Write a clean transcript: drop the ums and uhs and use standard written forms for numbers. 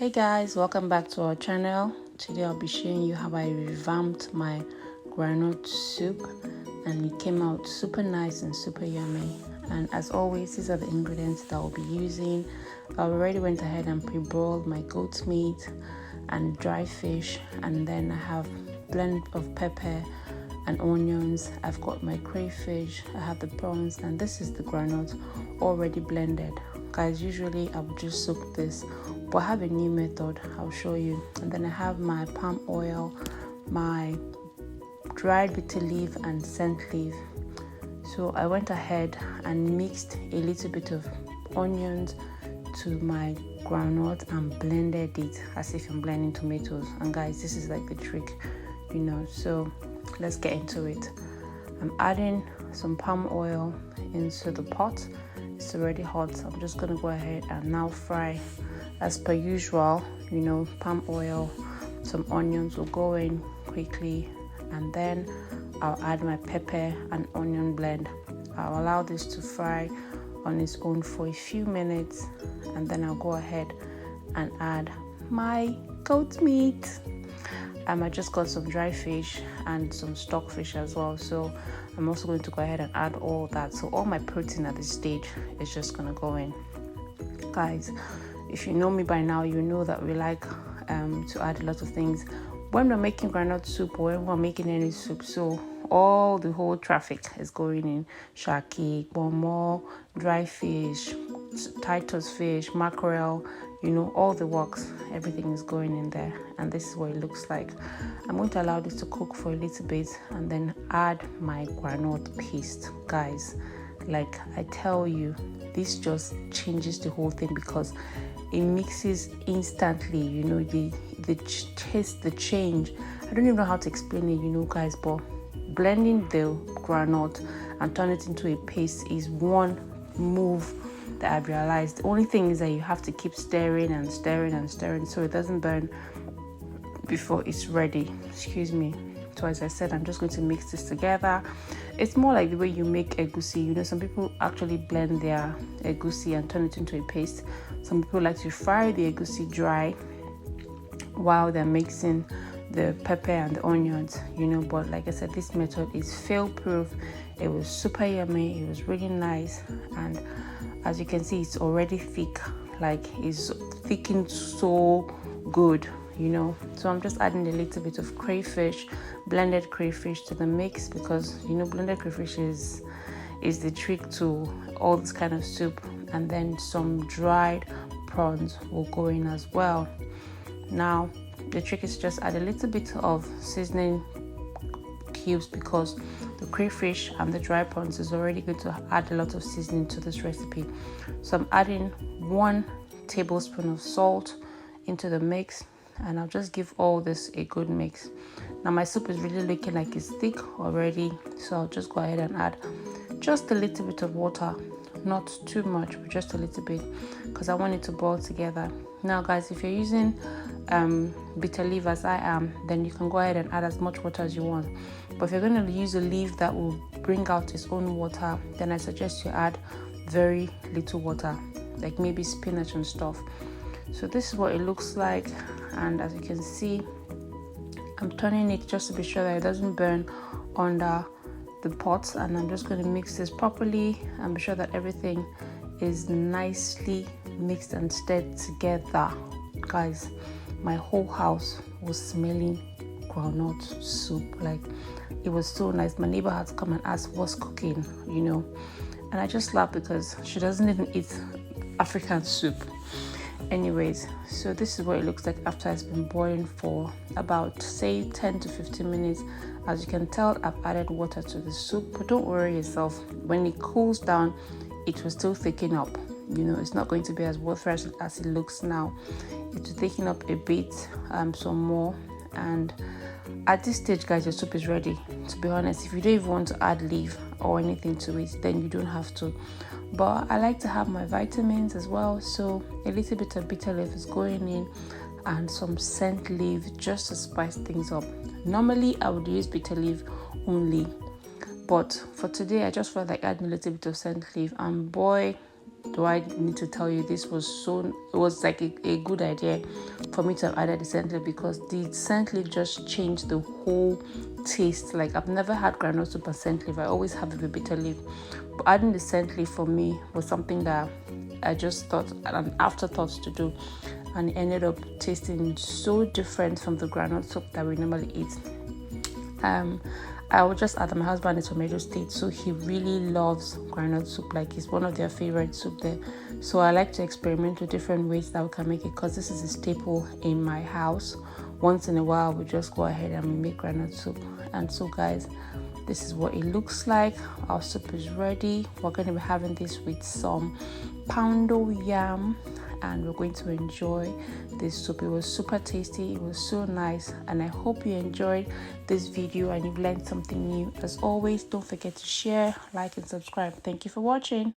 Hey guys, welcome back to our channel. Today I'll be showing you how I revamped my groundnut soup, and it came out super nice and super yummy. And as always, these are the ingredients that I'll be using. I already went ahead and pre-boiled my goat meat and dry fish, and then I have blend of pepper and onions. I've got my crayfish, I have the prawns, and this is the groundnut already blended. Guys, usually I would just soak this, but I have a new method I'll show you. And then I have my palm oil, my dried bitter leaf and scent leaf. So I went ahead and mixed a little bit of onions to my groundnut and blended it as if I'm blending tomatoes. And guys, this is like the trick, so let's get into it. I'm adding some palm oil into the pot. It's already hot, so I'm just gonna go ahead and now fry as per usual. Palm oil, some onions will go in quickly, and then I'll add my pepper and onion blend. I'll allow this to fry on its own for a few minutes, and then I'll go ahead and add my goat meat. I just got some dry fish and some stockfish as well, so I'm also going to go ahead and add all that. So all my protein at this stage is just gonna go in. Guys, if you know me by now, you know that we like to add a lot of things when we're making groundnut soup or when we're making any soup. So all the whole traffic is going in: shaki, bomo, dry fish, Titus fish, mackerel, all the works, everything is going in there. And this is what it looks like. I'm going to allow this to cook for a little bit and then add my groundnut paste. Guys, like I tell you, this just changes the whole thing because it mixes instantly. The taste, the change, I don't even know how to explain it, guys, but blending the groundnut and turn it into a paste is one move that I've realized. The only thing is that you have to keep stirring and stirring and stirring so it doesn't burn before it's ready. Excuse me. So as I said, I'm just going to mix this together. It's more like the way you make egusi. Some people actually blend their egusi and turn it into a paste. Some people like to fry the egusi dry while they're mixing the pepper and the onions, but like I said, this method is fail-proof. It was super yummy. It was really nice, and as you can see, it's already thick. Like, it's thickened so good, so I'm just adding a little bit of crayfish, blended crayfish, to the mix, because blended crayfish is the trick to all this kind of soup. And then some dried prawns will go in as well. Now the trick is just add a little bit of seasoning cubes, because the crayfish and the dry prawns is already going to add a lot of seasoning to this recipe. So I'm adding 1 tablespoon of salt into the mix, and I'll just give all this a good mix. Now my soup is really looking like it's thick already, so I'll just go ahead and add just a little bit of water, not too much, but just a little bit, because I want it to boil together. Now guys, if you're using bitter leaf as I am, then you can go ahead and add as much water as you want. But if you're going to use a leaf that will bring out its own water, then I suggest you add very little water, like maybe spinach and stuff. So this is what it looks like, and as you can see, I'm turning it just to be sure that it doesn't burn under the pot. And I'm just going to mix this properly and be sure that everything is nicely mixed and stirred together. Guys, my whole house was smelling groundnut soup. Like, it was so nice. My neighbor had to come and ask what's cooking, and I just laughed because she doesn't even eat African soup. Anyways, so this is what it looks like after it's been boiling for about, say, 10 to 15 minutes. As you can tell, I've added water to the soup, but don't worry yourself. When it cools down, it will still thicken up. It's not going to be as watery as it looks now. It will thicken up a bit, some more. And at this stage, guys, your soup is ready. To be honest, if you don't even want to add leaf or anything to it, then you don't have to. But I like to have my vitamins as well, so a little bit of bitter leaf is going in, and some scent leaf just to spice things up. Normally I would use bitter leaf only, but for today I just felt like adding a little bit of scent leaf, and boy, do I need to tell you, this was it was like a good idea for me to have added the scent leaf, because the scent leaf just changed the whole taste. Like, I've never had groundnut soup and scent leaf. I always have it with bitter leaf, but adding the scent leaf for me was something that I just thought an afterthought to do, and it ended up tasting so different from the groundnut soup that we normally eat. I would just add that my husband is from Edo State, so he really loves groundnut soup. Like, it's one of their favorite soup there. So I like to experiment with different ways that we can make it, because this is a staple in my house. Once in a while, we just go ahead and we make groundnut soup. And so, guys, this is what it looks like. Our soup is ready. We're going to be having this with some poundo yam, and we're going to enjoy this soup. It was super tasty, it was so nice, and I hope you enjoyed this video and you've learned something new. As always, don't forget to share, like, and subscribe. Thank you for watching.